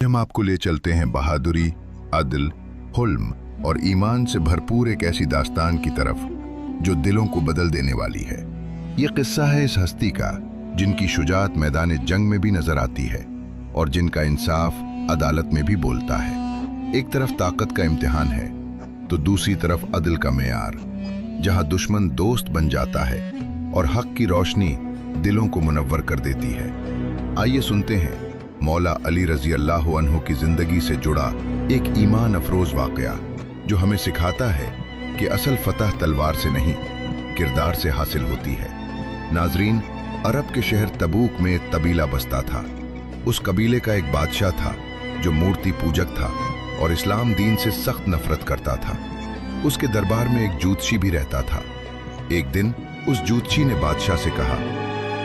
हम आपको ले चलते हैं बहादुरी, अदल, हुल्म और ईमान से भरपूर एक ऐसी दास्तान की तरफ जो दिलों को बदल देने वाली है। ये किस्सा है इस हस्ती का जिनकी शुजाअत मैदान जंग में भी नजर आती है और जिनका इंसाफ अदालत में भी बोलता है। एक तरफ ताकत का इम्तिहान है तो दूसरी तरफ अदल का मेयार, जहां दुश्मन दोस्त बन जाता है और हक की रोशनी दिलों को मुनव्वर कर देती है। आइए सुनते हैं मौला अली रजी अल्लाह अन्हु की जिंदगी से जुड़ा एक ईमान अफरोज वाकया जो हमें सिखाता है कि असल फतह तलवार से नहीं, किरदार से हासिल होती है। नाजरीन, अरब के शहर तबूक में एक कबीला बसता था। उस कबीले का एक बादशाह था जो मूर्ति पूजक था और इस्लाम दीन से सख्त नफरत करता था। उसके दरबार में एक जूतशी भी रहता था। एक दिन उस जूतशी ने बादशाह से कहा,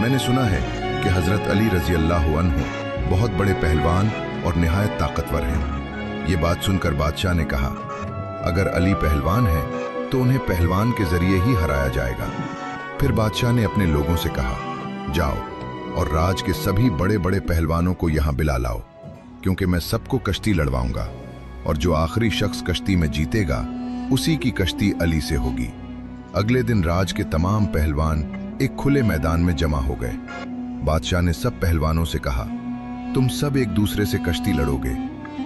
मैंने सुना है कि हजरत अली रजी अल्लाह अन्हु बहुत बड़े पहलवान और निहायत ताकतवर हैं। ये बात सुनकर बादशाह ने कहा, अगर अली पहलवान है तो उन्हें पहलवान के जरिए ही हराया जाएगा। फिर बादशाह ने अपने लोगों से कहा, जाओ और राज के सभी बड़े बड़े पहलवानों को यहाँ बुला लाओ, क्योंकि मैं सबको कश्ती लड़वाऊंगा और जो आखिरी शख्स कश्ती में जीतेगा उसी की कश्ती अली से होगी। अगले दिन राज के तमाम पहलवान एक खुले मैदान में जमा हो गए। बादशाह ने सब पहलवानों से कहा, तुम सब एक दूसरे से कश्ती लड़ोगे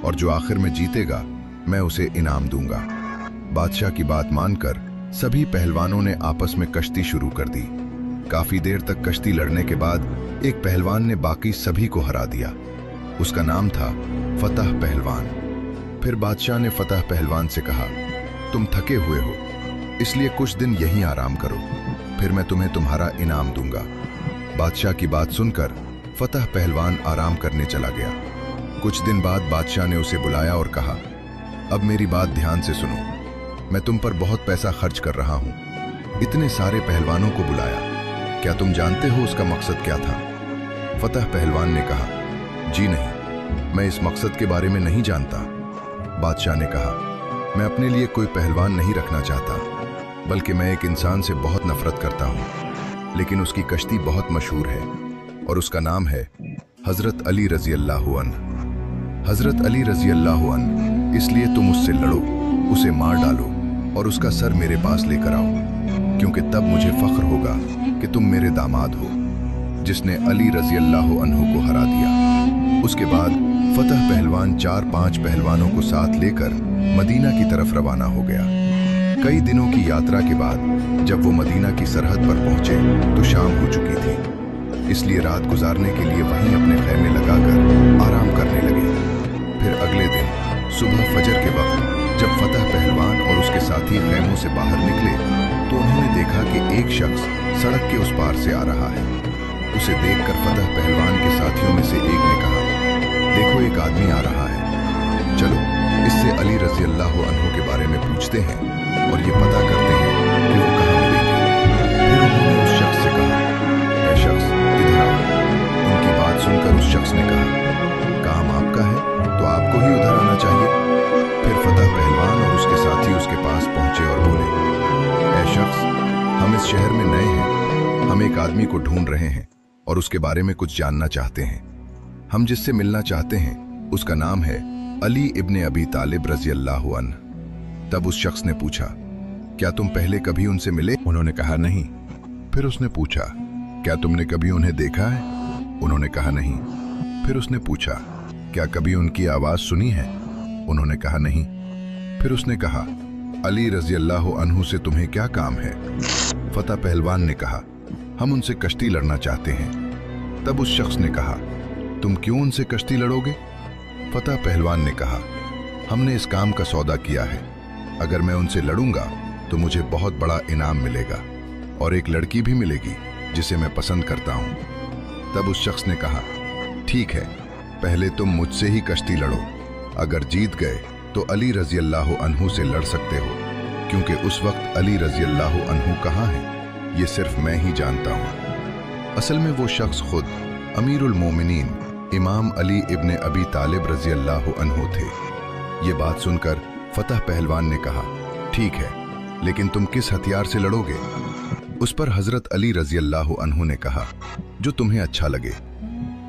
और जो आखिर में जीतेगा मैं उसे इनाम दूंगा। बादशाह की बात मानकर सभी पहलवानों ने आपस में कश्ती शुरू कर दी। काफी देर तक कश्ती लड़ने के बाद एक पहलवान ने बाकी सभी को हरा दिया। उसका नाम था फतह पहलवान। फिर बादशाह ने फतह पहलवान से कहा, तुम थके हुए हो, इसलिए कुछ दिन यहीं आराम करो, फिर मैं तुम्हें तुम्हारा इनाम दूंगा। बादशाह की बात सुनकर फतह पहलवान आराम करने चला गया। कुछ दिन बाद बादशाह ने उसे बुलाया और कहा, अब मेरी बात ध्यान से सुनो, मैं तुम पर बहुत पैसा खर्च कर रहा हूं। इतने सारे पहलवानों को बुलाया, क्या तुम जानते हो उसका मकसद क्या था? फतह पहलवान ने कहा, जी नहीं, मैं इस मकसद के बारे में नहीं जानता। बादशाह ने कहा, मैं अपने लिए कोई पहलवान नहीं रखना चाहता, बल्कि मैं एक इंसान से बहुत नफरत करता हूं, लेकिन उसकी कश्ती बहुत मशहूर है और उसका नाम है हजरत अली रजी अल्लाह अन्हु। हजरत अली रजी अल्लाह अन्हु, इसलिए तुम उससे लड़ो, उसे मार डालो और उसका सर मेरे पास लेकर आओ, क्योंकि तब मुझे फख्र होगा कि तुम मेरे दामाद हो जिसने अली रजी अल्लाह अन्हु को हरा दिया। उसके बाद फतह पहलवान 4-5 पहलवानों को साथ लेकर मदीना की तरफ रवाना हो गया। कई दिनों की यात्रा के बाद जब वो मदीना की सरहद पर पहुंचे तो शाम हो चुकी थी, इसलिए रात गुजारने के लिए वहीं अपने खैमे लगाकर आराम करने लगे। फिर अगले दिन सुबह फजर के वक्त जब फतह पहलवान और उसके साथी खैमों से बाहर निकले तो उन्होंने देखा कि एक शख्स सड़क के उस पार से आ रहा है। उसे देखकर फतह पहलवान के साथियों में से एक ने कहा, देखो एक आदमी आ रहा है, चलो इससे अली रजी अल्लाह अन्हु के बारे में पूछते हैं और ये पता करते हैं कि वो कहाँ मिलेंगे। फिर उन्होंने उस शख्स से कहा, ऐ शख्स इधर आओ। उनकी बात सुनकर उस शख्स ने कहा, काम आपका है तो आपको ही उधर आना चाहिए। फिर फतह पहलवान और उसके साथी उसके पास पहुंचे और बोले, ऐ शख्स, हम इस शहर में नए हैं, हम एक आदमी को ढूंढ रहे हैं और उसके बारे में कुछ जानना चाहते हैं। हम जिससे मिलना चाहते हैं उसका नाम है अली इब्ने अबी तालिब रजी अल्लाह अन्हु। तब उस शख्स ने पूछा, क्या तुम पहले कभी उनसे मिले? उन्होंने कहा, नहीं। फिर उसने पूछा, क्या तुमने कभी उन्हें देखा है? उन्होंने कहा, नहीं। फिर उसने पूछा, क्या कभी उनकी आवाज सुनी है? उन्होंने कहा, नहीं। फिर उसने कहा, अली रजी अल्लाह अन्हु से तुम्हें क्या काम है? फतह पहलवान ने कहा, हम उनसे कश्ती लड़ना चाहते हैं। तब उस शख्स ने कहा, तुम क्यों उनसे कश्ती लड़ोगे? फतह पहलवान ने कहा, हमने इस काम का सौदा किया है, अगर मैं उनसे लड़ूंगा तो मुझे बहुत बड़ा इनाम मिलेगा और एक लड़की भी मिलेगी जिसे मैं पसंद करता हूं। तब उस शख्स ने कहा, ठीक है, पहले तुम मुझसे ही कश्ती लड़ो, अगर जीत गए तो अली रजी अल्लाह अन्हु से लड़ सकते हो, क्योंकि उस वक्त अली रजी अल्लाह अन्हु कहाँ है ये सिर्फ मैं ही जानता हूँ। असल में वो शख्स खुद अमीरुल मोमिनीन इमाम अली इब्ने अबी तालिब रजी अल्लाह अन्हु थे। ये बात सुनकर फतह पहलवान ने कहा, ठीक है, लेकिन तुम किस हथियार से लड़ोगे? उस पर हजरत अली रजी अल्लाह अन्हु ने कहा, जो तुम्हें अच्छा लगे।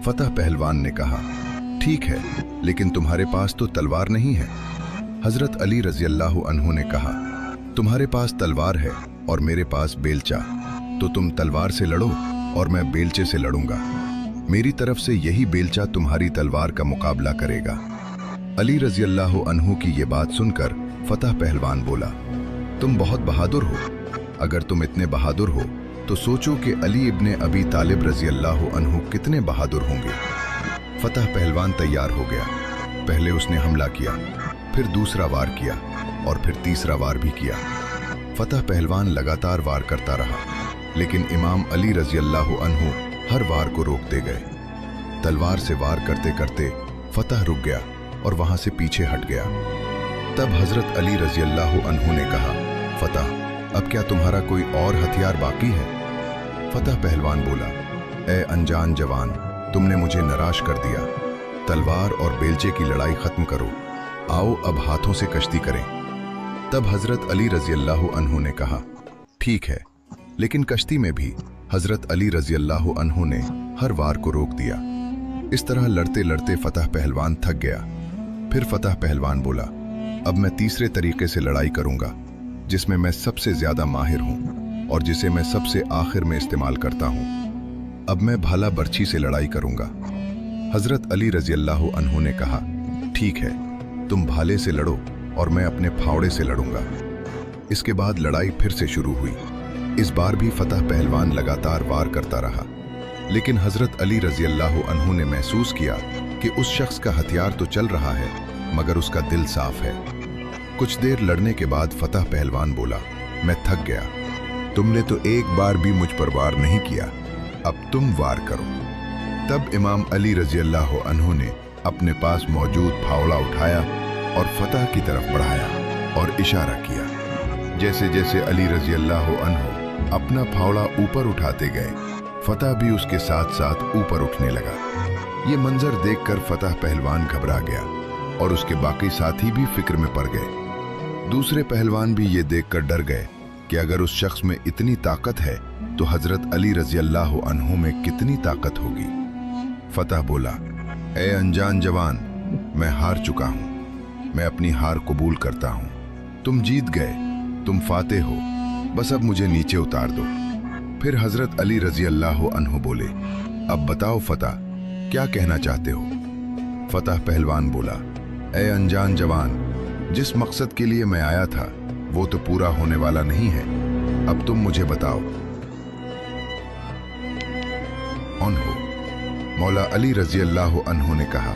फतह पहलवान ने कहा, ठीक है, लेकिन तुम्हारे पास तो तलवार नहीं है। हजरत अली रजी अल्लाह अन्हु ने कहा, तुम्हारे पास तलवार है और मेरे पास बेलचा, तो तुम तलवार से लड़ो और मैं बेलचे से लड़ूंगा। मेरी तरफ से यही बेलचा तुम्हारी तलवार का मुकाबला करेगा। अली रजी अल्लाह अन्हु की ये बात सुनकर फतह पहलवान बोला, तुम बहुत बहादुर हो। अगर तुम इतने बहादुर हो तो सोचो कि अली इब्ने अबी तालिब रजी अल्लाह अन्हु कितने बहादुर होंगे। फतह पहलवान तैयार हो गया। पहले उसने हमला किया, फिर दूसरा वार किया और फिर तीसरा वार भी किया। फतह पहलवान लगातार वार करता रहा, लेकिन इमाम अली रजी अल्लाह अन्हु हर वार को रोकते गए। तलवार से वार करते करते फतह रुक गया और वहां से पीछे हट गया। तब हजरत अली रजी अल्लाह अन्हु ने कहा, फतह, अब क्या तुम्हारा कोई और हथियार बाकी है? फतह पहलवान बोला, ए अनजान जवान, तुमने मुझे निराश कर दिया। तलवार और बेलचे की लड़ाई खत्म करो, आओ अब हाथों से कश्ती करें। तब हजरत अली रजी अल्लाह अन्हु ने कहा, ठीक है, लेकिन कश्ती में भी हजरत अली रजी अल्लाह अन्हु ने हर वार को रोक दिया। इस तरह लड़ते लड़ते फतह पहलवान थक गया। फिर फतह पहलवान बोला, अब मैं तीसरे तरीके से लड़ाई करूंगा, जिसमें मैं सबसे ज्यादा माहिर हूं और जिसे मैं सबसे आखिर में इस्तेमाल करता हूं। अब मैं भाला बर्छी से लड़ाई करूंगा। हजरत अली रजी अल्लाह अन्हु ने कहा, ठीक है, तुम भाले से लड़ो और मैं अपने फावड़े से लड़ूंगा। इसके बाद लड़ाई फिर से शुरू हुई। इस बार भी फतह पहलवान लगातार वार करता रहा, लेकिन हजरत अली रजी अल्लाह अन्हु ने महसूस किया कि उस शख्स का हथियार तो चल रहा है, मगर उसका दिल साफ है। कुछ देर लड़ने के बाद फतह पहलवान बोला, मैं थक गया। तुमने तो एक बार भी मुझ पर वार नहीं किया, अब तुम वार करो। तब इमाम अली रजी अल्लाह अन्हु ने अपने पास मौजूद फावड़ा उठाया और फतह की तरफ बढ़ाया और इशारा किया। जैसे जैसे अली रजी अल्लाह अन्हु अपना फावड़ा ऊपर उठाते गए, फतह भी उसके साथ साथ ऊपर उठने लगा। ये मंजर देखकर फतह पहलवान घबरा गया और उसके बाकी साथी भी फिक्र में पड़ गए। दूसरे पहलवान भी ये देखकर डर गए कि अगर उस शख्स में इतनी ताकत है तो हजरत अली रजी अल्लाह अन्हु में कितनी ताकत होगी। फतह बोला, ए अनजान जवान, मैं हार चुका हूं। मैं अपनी हार कबूल करता हूं। तुम जीत गए, तुम फातेह हो, बस अब मुझे नीचे उतार दो। फिर हजरत अली रजी अल्लाह अन्हु बोले, अब बताओ फतह, क्या कहना चाहते हो? फतह पहलवान बोला, ए अनजान जवान, जिस मकसद के लिए मैं आया था वो तो पूरा होने वाला नहीं है। अब तुम मुझे बताओ। अन्हु मौला अली रजी अल्लाह अन्हु ने कहा,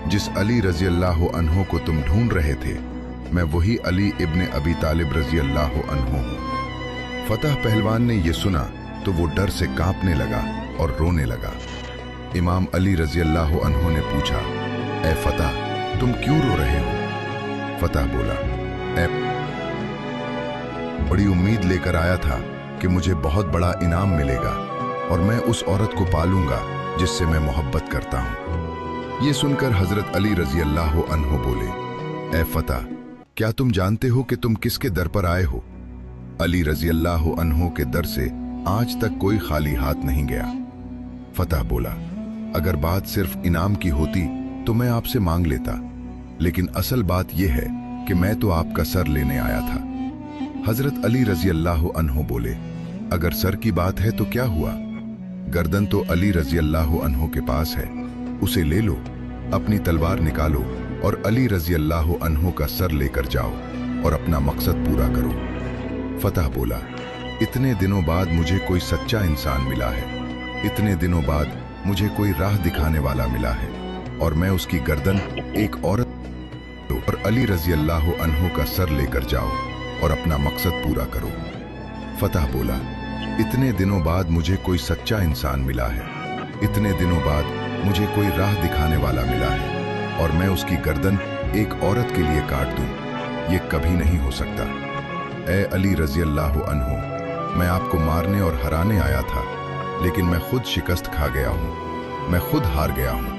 जिस अली रजी अल्लाह अन्हु को तुम ढूंढ रहे थे, मैं वही अली इब्ने अबी तालिब रजी अल्लाह अन्हु हूं। फतह पहलवान ने यह सुना तो वो डर से कांपने लगा और रोने लगा। इमाम अली रजी अल्लाह अन्हु ने पूछा, ए फतह, तुम क्यों रो रहे हो? फतह बोला, बड़ी उम्मीद लेकर आया था कि मुझे बहुत बड़ा इनाम मिलेगा और मैं उस औरत को पालूंगा जिससे मैं मोहब्बत करता हूं। ये सुनकर हजरत अली रजी अल्लाह अन्हु बोले, ए फतह, क्या तुम जानते हो कि तुम किसके दर पर आए हो? अली रजी अल्लाह अन्हु के दर से आज तक कोई खाली हाथ नहीं गया। फतह बोला, अगर बात सिर्फ इनाम की होती तो मैं आपसे मांग लेता, लेकिन असल बात यह है कि मैं तो आपका सर लेने आया था। हजरत अली रजी अल्लाह अन्हु बोले, अगर सर की बात है तो क्या हुआ? गर्दन तो अली रजी अल्लाह अन्हु के पास है, उसे ले लो, अपनी तलवार निकालो और अली रजी अल्लाह अन्हु का सर लेकर जाओ और अपना मकसद पूरा करो। फतह बोला, इतने दिनों बाद मुझे कोई सच्चा इंसान मिला है, इतने दिनों बाद मुझे कोई राह दिखाने वाला मिला है और मैं उसकी गर्दन एक औरत और अली रजी अल्लाह अन्हु का सर लेकर जाओ और अपना मकसद पूरा करो। फतह बोला, इतने दिनों बाद मुझे कोई सच्चा इंसान मिला है, इतने दिनों बाद मुझे कोई राह दिखाने वाला मिला है और मैं उसकी गर्दन एक औरत के लिए काट दूं, ये कभी नहीं हो सकता। ए अली रजी अल्लाह अन्हु, मैं आपको मारने और हराने आया था, लेकिन मैं खुद शिकस्त खा गया हूं, मैं खुद हार गया हूं।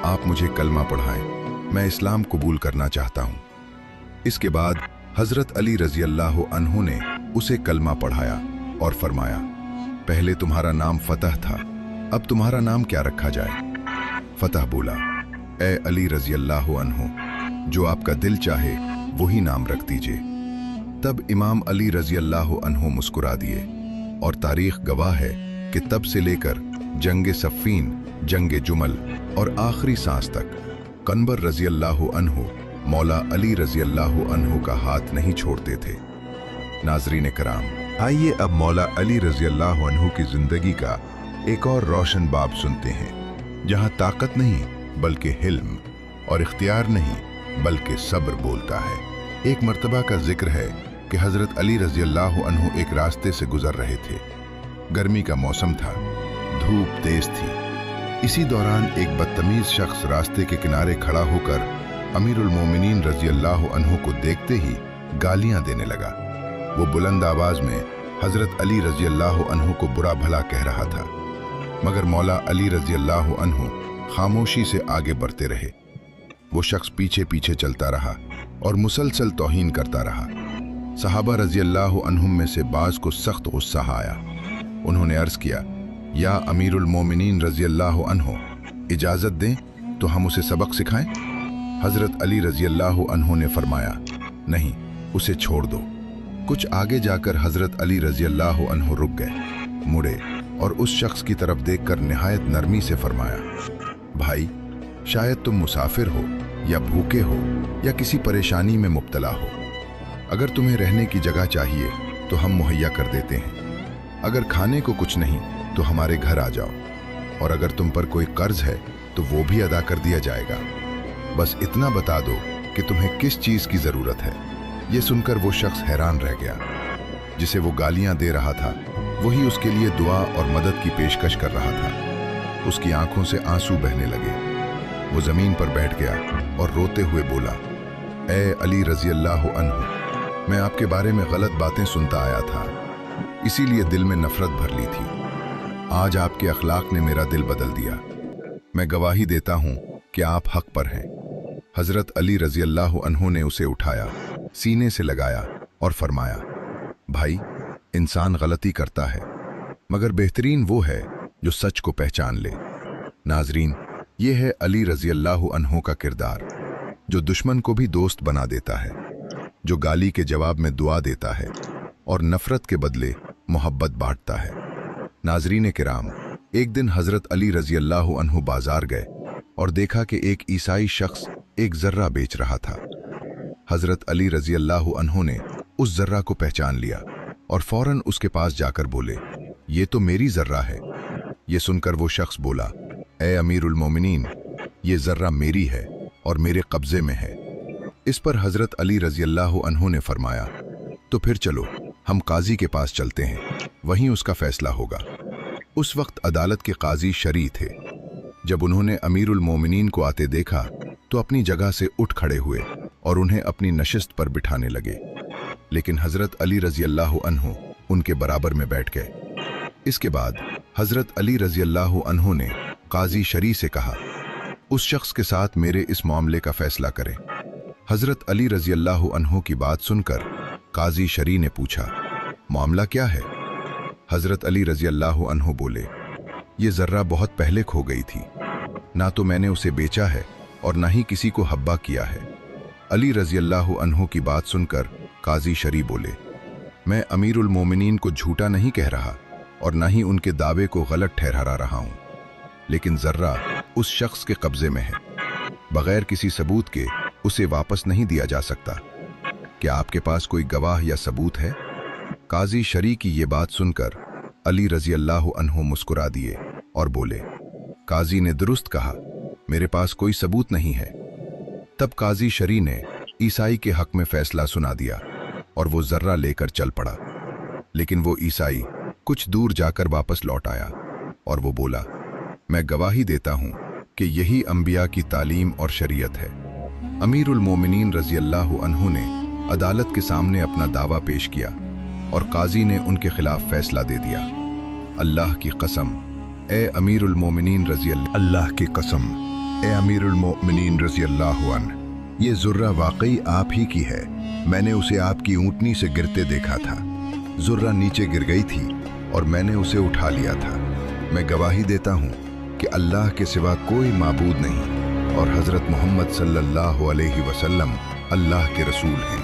आप मुझे कलमा पढ़ाएं, मैं इस्लाम कबूल करना चाहता हूं। इसके बाद हजरत अली रजी अल्लाह अन्हु ने उसे कलमा पढ़ाया और फरमाया, पहले तुम्हारा नाम फतह था, अब तुम्हारा नाम क्या रखा जाए? फतह बोला, ए अली रजी अल्लाह अन्हु, जो आपका दिल चाहे वही नाम रख दीजिए। तब इमाम अली रजी अल्लाह अन्हु मुस्कुरा दिए और तारीख गवाह है कि तब से लेकर जंगे सफ़ीन, जंगे जुमल और आखिरी सांस तक कनबर रजी अल्लाह अन्हु मौला अली रजी अल्लाह अन्हु का हाथ नहीं छोड़ते थे। नाजरीन कराम, आइए अब मौला अली रजी अल्लाह अन्हु की जिंदगी का एक और रोशन बाब सुनते हैं, जहां ताकत नहीं बल्कि हिल्म और इख्तियार नहीं बल्कि सब्र बोलता है। एक मर्तबा का जिक्र है कि हजरत अली रजी अल्लाह अन्हु एक रास्ते से गुजर रहे थे। गर्मी का मौसम था, धूप तेज थी। इसी दौरान एक बदतमीज शख्स रास्ते के किनारे खड़ा होकर अमीरुल मोमिनीन रजी अल्लाह अन्हु को देखते ही गालियां देने लगा। वो बुलंद आवाज में हजरत अली रजी अल्लाह अन्हु को बुरा भला कह रहा था, मगर मौला अली रजी अल्लाह अन्हु खामोशी से आगे बढ़ते रहे। वो शख्स पीछे पीछे चलता रहा और मुसलसल तौहीन करता रहा। सहाबा रजी अल्लाह अन्हुम में से बाज को सख्त गुस्सा आया। उन्होंने अर्ज किया, या अमीरुल मोमिनीन रजी अल्लाह अन्हु, इजाज़त दें तो हम उसे सबक सिखाएं। हजरत अली रजी अल्लाह अन्हु ने फरमाया, नहीं, उसे छोड़ दो। कुछ आगे जाकर हजरत अली रजी अल्लाह अन्हु रुक गए, मुड़े और उस शख्स की तरफ देखकर निहायत नरमी से फरमाया, भाई, शायद तुम मुसाफिर हो या भूखे हो या किसी परेशानी में मुब्तला हो। अगर तुम्हें रहने की जगह चाहिए तो हम मुहैया कर देते हैं। अगर खाने को कुछ नहीं तो हमारे घर आ जाओ, और अगर तुम पर कोई कर्ज है तो वो भी अदा कर दिया जाएगा। बस इतना बता दो कि तुम्हें किस चीज़ की ज़रूरत है। ये सुनकर वो शख्स हैरान रह गया। जिसे वो गालियां दे रहा था वही उसके लिए दुआ और मदद की पेशकश कर रहा था। उसकी आंखों से आंसू बहने लगे। वो ज़मीन पर बैठ गया और रोते हुए बोला, ए अली रजी अल्लाह अन्हु, मैं आपके बारे में गलत बातें सुनता आया था, इसीलिए दिल में नफरत भर ली थी। आज आपके अखलाक ने मेरा दिल बदल दिया। मैं गवाही देता हूँ कि आप हक पर हैं। हजरत अली रजी अल्लाह अन्हु ने उसे उठाया, सीने से लगाया और फरमाया, भाई, इंसान गलती करता है, मगर बेहतरीन वो है जो सच को पहचान ले। नाजरीन, ये है अली रजी अल्लाह अन्हु का किरदार, जो दुश्मन को भी दोस्त बना देता है, जो गाली के जवाब में दुआ देता है और नफरत के बदले मोहब्बत बांटता है। नाजरीन किराम, एक दिन हजरत अली रजी अल्लाह अन्हु बाजार गए और देखा कि एक ईसाई शख्स एक जर्रा बेच रहा था। हजरत अली रजी अल्लाह अन्हु ने उस जर्रा को पहचान लिया और फौरन उसके पास जाकर बोले, ये तो मेरी जर्रा है। ये सुनकर वो शख्स बोला, ए अमीरुल मोमिनीन, ये जर्रा मेरी है और मेरे कब्जे में है। इस पर हजरत अली रजी अल्लाह अन्हु ने फरमाया, तो फिर चलो हम काजी के पास चलते हैं, वहीं उसका फैसला होगा। उस वक्त अदालत के काजी शरी थे। जब उन्होंने अमीरुल मोमिनीन को आते देखा तो अपनी जगह से उठ खड़े हुए और उन्हें अपनी नशिस्त पर बिठाने लगे, लेकिन हजरत अली रजी अल्लाह अन्हु उनके बराबर में बैठ गए। इसके बाद हजरत अली रजी अल्लाह अन्हु ने काजी शरी से कहा, उस शख्स के साथ मेरे इस मामले का फैसला करें। हजरत अली रजी अल्लाह अन्हु की बात सुनकर काजी शरी ने पूछा, मामला क्या है? हजरत अली रजी अल्लाह अन्हु बोले, ये जर्रा बहुत पहले खो गई थी, ना तो मैंने उसे बेचा है और ना ही किसी को हब्बा किया है। अली रजी अल्लाह अन्हु की बात सुनकर काजी शरी बोले, मैं अमीरुल मोमिनीन को झूठा नहीं कह रहा और ना ही उनके दावे को गलत ठहरा रहा हूं, लेकिन जर्रा उस शख्स के कब्जे में है। बगैर किसी सबूत के उसे वापस नहीं दिया जा सकता। क्या आपके पास कोई गवाह या सबूत है? काजी शरी की ये बात सुनकर अली रजी अल्लाह अन्हु मुस्कुरा दिए और बोले, काजी ने दुरुस्त कहा, मेरे पास कोई सबूत नहीं है। तब काजी शरी ने ईसाई के हक में फैसला सुना दिया और वो जर्रा लेकर चल पड़ा। लेकिन वो ईसाई कुछ दूर जाकर वापस लौट आया और वो बोला, मैं गवाही देता हूं कि यही अंबिया की तालीम और शरीयत है। अमीरुल मोमिनीन रजी अल्लाह अन्हु ने अदालत के सामने अपना दावा पेश किया और काजी ने उनके खिलाफ फैसला दे दिया। अल्लाह की कसम, ए अमीरुल मोमिनीन रजी अल्लाह की कसम, ए अमीरुल मोमिनीन रजी अल्लाह अन्हु, ये जुर्रा वाकई आप ही की है। मैंने उसे आपकी ऊँटनी से गिरते देखा था। जुर्रा नीचे गिर गई थी और मैंने उसे उठा लिया था। मैं गवाही देता हूँ कि अल्लाह के सिवा कोई माबूद नहीं। और हज़रत मोहम्मद सल्लल्लाहु अलैहि वसल्लम अल्लाह के रसूल हैं।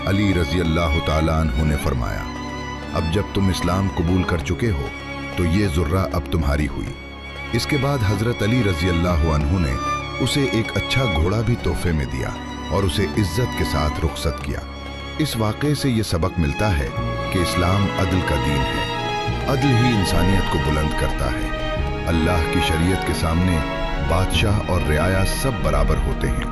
अली रज़ी अल्लाह ताला अन्हु ने फरमाया, अब जब तुम इस्लाम कबूल कर चुके हो तो ये ज़ुर्रा अब तुम्हारी हुई। इसके बाद हज़रत अली रज़ी अल्लाह अन्हु ने उसे एक अच्छा घोड़ा भी तोहफे में दिया और उसे इज्जत के साथ रुखसत किया। इस वाक़े से ये सबक मिलता है कि इस्लाम अदल का दीन है। अदल ही इंसानियत को बुलंद करता है। अल्लाह की शरीयत के सामने बादशाह और रियाया सब बराबर होते हैं।